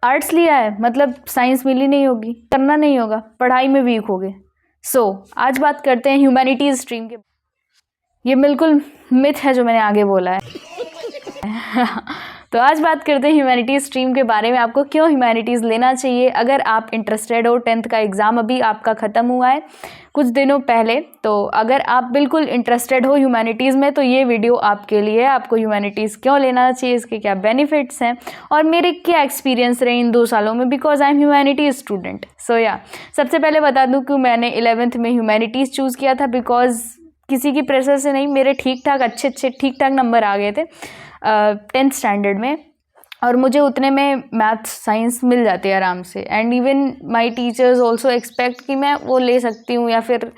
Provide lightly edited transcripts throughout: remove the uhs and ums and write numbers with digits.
Arts लिया है मतलब साइंस मिली नहीं होगी, करना नहीं होगा, पढ़ाई में वीक हो गए। आज बात करते हैं ह्यूमैनिटीज़ स्ट्रीम के। ये बिल्कुल मिथ है जो मैंने आगे बोला है। तो आज बात करते हैं ह्यूमैनिटीज़ स्ट्रीम के बारे में, आपको क्यों ह्यूमैनिटीज़ लेना चाहिए अगर आप इंटरेस्टेड हो। 10th का एग्ज़ाम अभी आपका ख़त्म हुआ है कुछ दिनों पहले, तो अगर आप बिल्कुल इंटरेस्टेड हो ह्यूमैनिटीज़ में तो ये वीडियो आपके लिए है। आपको ह्यूमैनिटीज़ क्यों लेना चाहिए, इसके क्या बेनिफिट्स हैं और मेरे क्या एक्सपीरियंस रहे इन 2 सालों में, because I am humanities student. सबसे पहले बता दूँ कि मैंने 11th में ह्यूमैनिटीज़ चूज़ किया था, बिकॉज किसी की प्रेशर से नहीं, मेरे ठीक ठाक अच्छे ठीक ठाक नंबर आ गए थे 10th स्टैंडर्ड में, और मुझे उतने में मैथ्स साइंस मिल जाती है आराम से। And even my teachers also expect कि मैं वो ले सकती हूँ, या फिर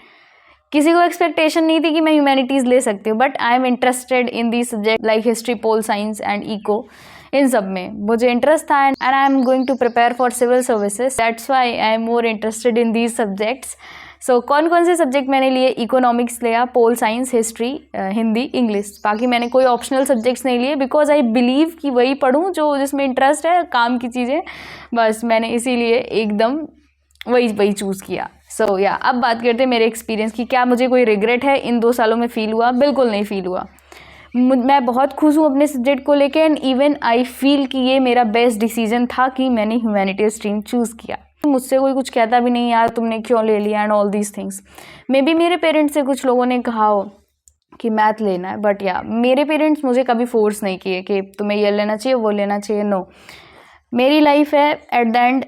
किसी को एक्सपेक्टेशन नहीं थी कि मैं ह्यूमैनिटीज़ ले सकती हूँ, but I am interested in the subject like history, pol science and eco. इन सब में मुझे इंटरेस्ट था and I am going to prepare for civil services, that's why I am more interested in these subjects. कौन कौन से subject मैंने लिए, इकोनॉमिक्स लिया, pol science, history, Hindi, English. बाकी मैंने कोई ऑप्शनल सब्जेक्ट्स नहीं लिए, बिकॉज आई बिलीव कि वही पढूं जो जिसमें इंटरेस्ट है, काम की चीज़ें, बस मैंने इसीलिए एकदम वही चूज़ किया। अब बात करते हैं मेरे एक्सपीरियंस की। क्या मुझे कोई रिग्रेट है इन 2 सालों में फ़ील हुआ? बिल्कुल नहीं फ़ील हुआ। मैं बहुत खुश हूँ अपने सब्जेक्ट को लेके, एंड इवन आई फील कि ये मेरा बेस्ट डिसीजन था कि मैंने ह्यूमैनिटीज़ स्ट्रीम चूज़ किया। मुझसे कोई कुछ कहता भी नहीं यार तुमने क्यों ले लिया and all these things. May be मेरे पेरेंट्स से कुछ लोगों ने कहा हो कि मैथ लेना है, बट मेरे पेरेंट्स मुझे कभी फोर्स नहीं किए कि तुम्हें ये लेना चाहिए वो लेना चाहिए। नो, मेरी लाइफ है, एट द एंड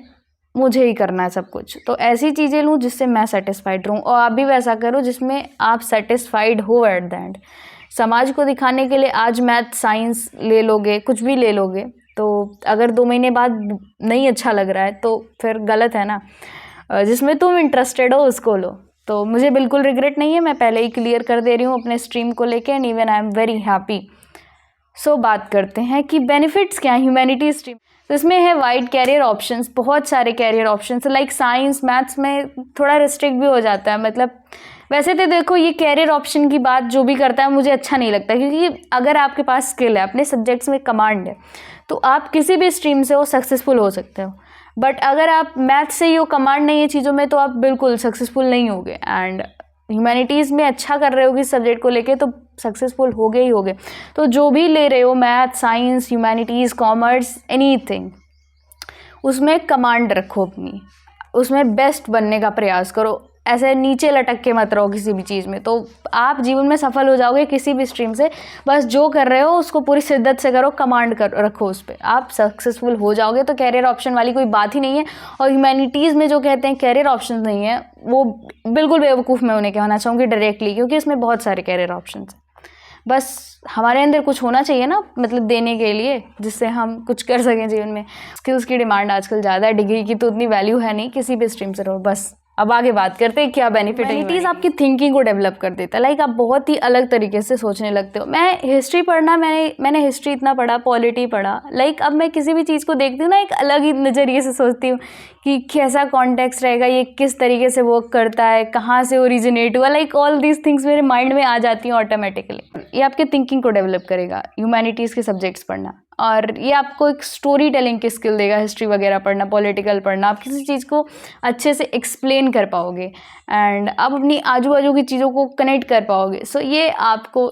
मुझे ही करना है सब कुछ। तो ऐसी चीज़ें लूँ जिससे मैं सेटिस्फाइड रहूँ, और आप भी वैसा करो जिसमें आप सेटिस्फाइड हो एट द एंड। समाज को दिखाने के लिए आज मैथ साइंस ले लोगे, कुछ भी ले लोगे, तो अगर 2 महीने बाद नहीं अच्छा लग रहा है तो फिर गलत है ना। जिसमें तुम इंटरेस्टेड हो उसको लो। तो मुझे बिल्कुल रिग्रेट नहीं है, मैं पहले ही क्लियर कर दे रही हूँ अपने स्ट्रीम को लेके, and even I am very happy. बात करते हैं कि बेनिफिट्स क्या है ह्यूमैनिटीज स्ट्रीम। तो इसमें है वाइड कैरियर ऑप्शंस, बहुत सारे career options. Like science maths में थोड़ा रिस्ट्रिक्ट भी हो जाता है, मतलब वैसे तो देखो ये कैरियर ऑप्शन की बात जो भी करता है मुझे अच्छा नहीं लगता, क्योंकि अगर आपके पास स्किल है, अपने सब्जेक्ट्स में कमांड है, तो आप किसी भी स्ट्रीम से हो सक्सेसफुल हो सकते हो। बट अगर आप मैथ से ही हो, कमांड नहीं है चीज़ों में, तो आप बिल्कुल सक्सेसफुल नहीं होगे। एंड ह्यूमैनिटीज़ में अच्छा कर रहे हो किस सब्जेक्ट को लेके तो सक्सेसफुल होगे ही होगे। तो जो भी ले रहे हो, math, science, humanities, commerce, anything, उसमें कमांड रखो अपनी, उसमें बेस्ट बनने का प्रयास करो। ऐसे नीचे लटक के मत रहो किसी भी चीज़ में, तो आप जीवन में सफल हो जाओगे किसी भी स्ट्रीम से। बस जो कर रहे हो उसको पूरी शिद्दत से करो, कमांड कर रखो उस पर, आप सक्सेसफुल हो जाओगे। तो कैरियर ऑप्शन वाली कोई बात ही नहीं है। और ह्यूमैनिटीज़ में जो कहते हैं कैरियर ऑप्शन नहीं है, वो बिल्कुल बेवकूफ़ मैं उन्हें कहना चाहूँगी डायरेक्टली, क्योंकि इसमें बहुत सारे कैरियर ऑप्शन हैं। बस हमारे अंदर कुछ होना चाहिए ना, मतलब देने के लिए, जिससे हम कुछ कर सकें जीवन में। स्किल्स की डिमांड आजकल ज़्यादा है, डिग्री की तो उतनी वैल्यू है नहीं, किसी भी स्ट्रीम से रहो। बस अब आगे बात करते हैं क्या बेनिफिट है। ह्यूमैनिटीज़ आपकी थिंकिंग को डेवलप कर देता है, लाइक आप बहुत ही अलग तरीके से सोचने लगते हो। मैं हिस्ट्री पढ़ना, मैंने हिस्ट्री इतना पढ़ा, पॉलिटी पढ़ा, लाइक अब मैं किसी भी चीज़ को देखती हूँ ना एक अलग ही नज़रिए से सोचती हूँ कि कैसा कॉन्टेक्स्ट रहेगा, ये किस तरीके से वर्क करता है, कहाँ से ओरिजिनेट हुआ, लाइक ऑल दीज थिंग्स मेरे माइंड में आ जाती हैं ऑटोमेटिकली। ये आपके थिंकिंग को डेवलप करेगा ह्यूमैनिटीज़ के सब्जेक्ट्स पढ़ना, और ये आपको एक स्टोरी टेलिंग की स्किल देगा। हिस्ट्री वगैरह पढ़ना, पॉलिटिकल पढ़ना, आप किसी चीज़ को अच्छे से एक्सप्लेन कर पाओगे, एंड आप अपनी आजू बाजू की चीज़ों को कनेक्ट कर पाओगे। ये आपको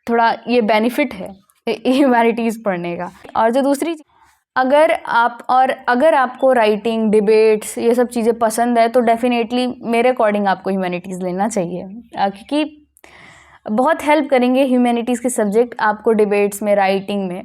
थोड़ा ये बेनिफिट है ह्यूमैनिटीज़ पढ़ने का। और जो दूसरी, अगर आपको राइटिंग, डिबेट्स, ये सब चीज़ें पसंद है तो डेफिनेटली मेरे अकॉर्डिंग आपको ह्यूमैनिटीज़ लेना चाहिए, क्योंकि बहुत हेल्प करेंगे ह्यूमैनिटीज़ के सब्जेक्ट आपको डिबेट्स में, राइटिंग में।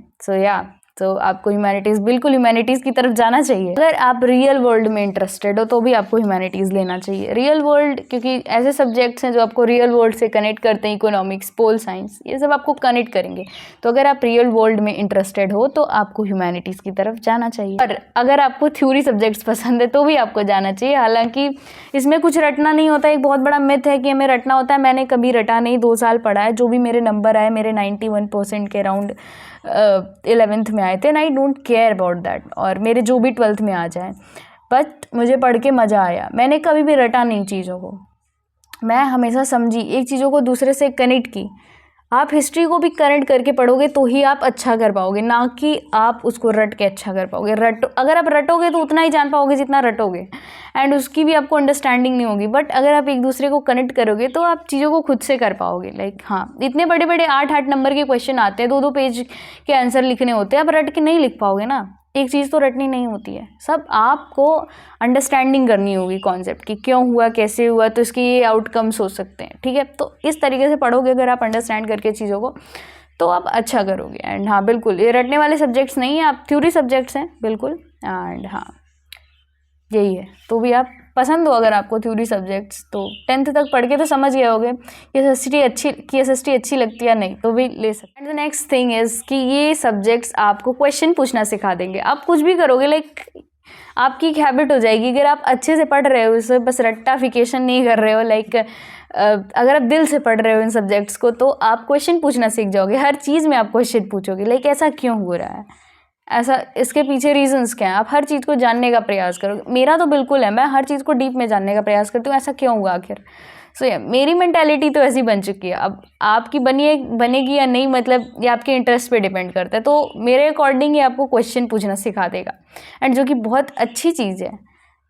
तो आपको ह्यूमैनिटीज़, बिल्कुल ह्यूमैनिटीज़ की तरफ जाना चाहिए। अगर आप रियल वर्ल्ड में इंटरेस्टेड हो तो भी आपको ह्यूमैनिटीज़ लेना चाहिए। रियल वर्ल्ड, क्योंकि ऐसे सब्जेक्ट्स हैं जो आपको रियल वर्ल्ड से कनेक्ट करते हैं, इकोनॉमिक्स, पोल साइंस, ये सब आपको कनेक्ट करेंगे। तो अगर आप रियल वर्ल्ड में इंटरेस्टेड हो तो आपको ह्यूमैनिटीज़ की तरफ जाना चाहिए। और अगर आपको थ्योरी सब्जेक्ट्स पसंद है तो भी आपको जाना चाहिए। हालांकि इसमें कुछ रटना नहीं होता, एक बहुत बड़ा मिथ है कि हमें रटना होता है। मैंने कभी रटा नहीं, 2 साल पढ़ा है, जो भी मेरे नंबर आए, मेरे 91% के अराउंड 11th में आए थे, and I don't care about that. और मेरे जो भी 12th में आ जाए, बट मुझे पढ़ के मज़ा आया। मैंने कभी भी रटा नहीं चीज़ों को, मैं हमेशा समझी, एक चीज़ों को दूसरे से कनेक्ट की। आप हिस्ट्री को भी करंट करके पढ़ोगे तो ही आप अच्छा कर पाओगे, ना कि आप उसको रट के अच्छा कर पाओगे। अगर आप रटोगे तो उतना ही जान पाओगे जितना रटोगे, एंड उसकी भी आपको अंडरस्टैंडिंग नहीं होगी। बट अगर आप एक दूसरे को कनेक्ट करोगे तो आप चीज़ों को खुद से कर पाओगे। लाइक हाँ, इतने बड़े बड़े 8-8 नंबर के क्वेश्चन आते हैं, 2-2 पेज के आंसर लिखने होते हैं, आप रट के नहीं लिख पाओगे ना। एक चीज़ तो रटनी नहीं होती है, सब आपको अंडरस्टैंडिंग करनी होगी कॉन्सेप्ट की, क्यों हुआ, कैसे हुआ, तो इसके ये आउटकम्स हो सकते हैं। ठीक है, तो इस तरीके से पढ़ोगे अगर आप अंडरस्टैंड करके चीज़ों को, तो आप अच्छा करोगे। एंड हाँ बिल्कुल, ये रटने वाले सब्जेक्ट्स नहीं है, आप थ्योरी सब्जेक्ट्स हैं बिल्कुल। एंड हाँ यही है, तो भी आप पसंद हो अगर आपको थ्योरी सब्जेक्ट्स, तो 10th तक पढ़ के तो समझ गए होगे कि एसएसटी अच्छी लगती है या नहीं, तो भी ले सकते। And the next thing is कि ये सब्जेक्ट्स आपको क्वेश्चन पूछना सिखा देंगे। आप कुछ भी करोगे, लाइक आपकी एक हैबिट हो जाएगी, अगर आप अच्छे से पढ़ रहे हो, इसे बस रट्टाफिकेशन नहीं कर रहे हो, लाइक अगर आप दिल से पढ़ रहे हो इन सब्जेक्ट्स को, तो आप क्वेश्चन पूछना सीख जाओगे। हर चीज़ में आप क्वेश्चन पूछोगे, लाइक ऐसा क्यों हो रहा है, ऐसा इसके पीछे रीजंस क्या हैं, आप हर चीज़ को जानने का प्रयास करोगे। मेरा तो बिल्कुल है, मैं हर चीज़ को डीप में जानने का प्रयास करती हूँ, ऐसा क्यों हुआ आखिर। सो या मेरी मेंटालिटी तो ऐसी बन चुकी है। अब आपकी बनेगी या नहीं, मतलब ये आपके इंटरेस्ट पे डिपेंड करता है। तो मेरे अकॉर्डिंग ये आपको क्वेश्चन पूछना सिखा देगा, एंड जो कि बहुत अच्छी चीज़ है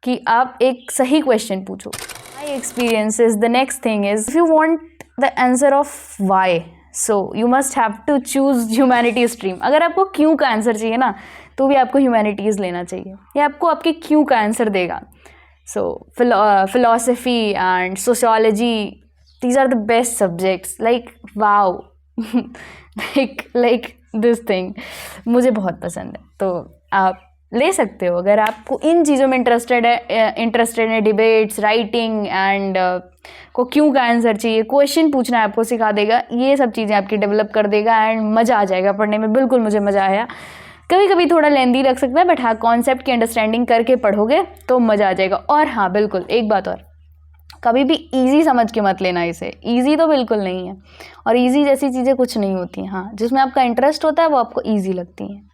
कि आप एक सही क्वेश्चन पूछो। My experiences, the next thing is, if you want the answer of why, so you must have to choose humanities stream. अगर आपको क्यों का आंसर चाहिए ना, तो भी आपको ह्यूमैनिटीज़ लेना चाहिए, ये आपको आपके क्यों का आंसर देगा। सो philosophy and sociology, these are the best subjects, like wow like this thing मुझे बहुत पसंद है। तो आप ले सकते हो अगर आपको इन चीज़ों में इंटरेस्टेड है, डिबेट्स, राइटिंग एंड को क्यों का आंसर चाहिए, क्वेश्चन पूछना आपको सिखा देगा, ये सब चीज़ें आपकी डेवलप कर देगा, एंड मज़ा आ जाएगा पढ़ने में। बिल्कुल मुझे मज़ा आया। कभी कभी थोड़ा लेंदी लग सकता है, बट हाँ कॉन्सेप्ट की अंडरस्टैंडिंग करके पढ़ोगे तो मज़ा आ जाएगा। और हाँ बिल्कुल एक बात और, कभी भी इजी समझ के मत लेना इसे, इजी तो बिल्कुल नहीं है, और इजी जैसी चीज़ें कुछ नहीं होती हैं। हाँ, जिसमें आपका इंटरेस्ट होता है वो आपको इजी लगती हैं।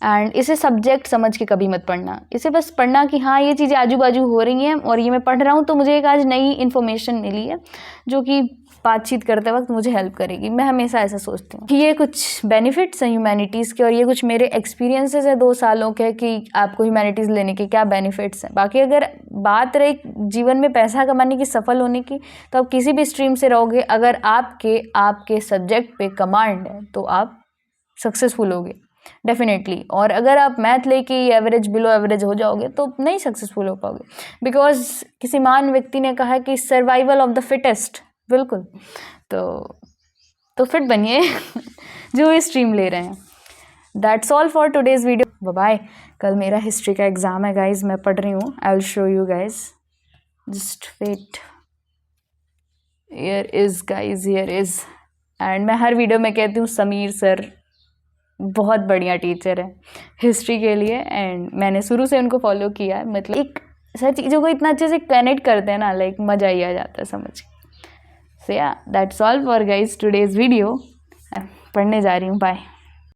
एंड इसे सब्जेक्ट समझ के कभी मत पढ़ना, इसे बस पढ़ना कि हाँ ये चीज़ें आजू बाजू हो रही हैं और ये मैं पढ़ रहा हूँ, तो मुझे एक आज नई इन्फॉर्मेशन मिली है जो कि बातचीत करते वक्त मुझे हेल्प करेगी। मैं हमेशा ऐसा सोचती हूँ कि ये कुछ बेनिफिट्स हैं ह्यूमैनिटीज़ के, और ये कुछ मेरे एक्सपीरियंसेस है 2 सालों के कि आपको ह्यूमैनिटीज़ लेने के क्या बेनिफिट्स हैं। बाकी अगर बात रही जीवन में पैसा कमाने की, सफल होने की, तो आप किसी भी स्ट्रीम से रहोगे, अगर आपके सब्जेक्ट पे कमांड है तो आप सक्सेसफुल होगे डेफिनेटली। और अगर आप मैथ लेके एवरेज, बिलो एवरेज हो जाओगे तो नहीं सक्सेसफुल हो पाओगे, बिकॉज किसी महान व्यक्ति ने कहा कि सर्वाइवल ऑफ द फिटेस्ट। बिल्कुल, तो फिट बनिए जो ये स्ट्रीम ले रहे हैं। That's all for today's video, bye. कल मेरा हिस्ट्री का एग्ज़ाम है गाइज, मैं पढ़ रही हूँ, I will show you guys, just wait. Here is guys, here is. And मैं हर वीडियो में कहती हूँ समीर सर बहुत बढ़िया टीचर है हिस्ट्री के लिए, एंड मैंने शुरू से उनको फॉलो किया है। मतलब एक सर चीज़ों को इतना अच्छे से कनेक्ट करते हैं ना, लाइक मज़ा ही आ जाता है समझ के। सो या that's all for guys today's video. पढ़ने जा रही हूँ, बाय।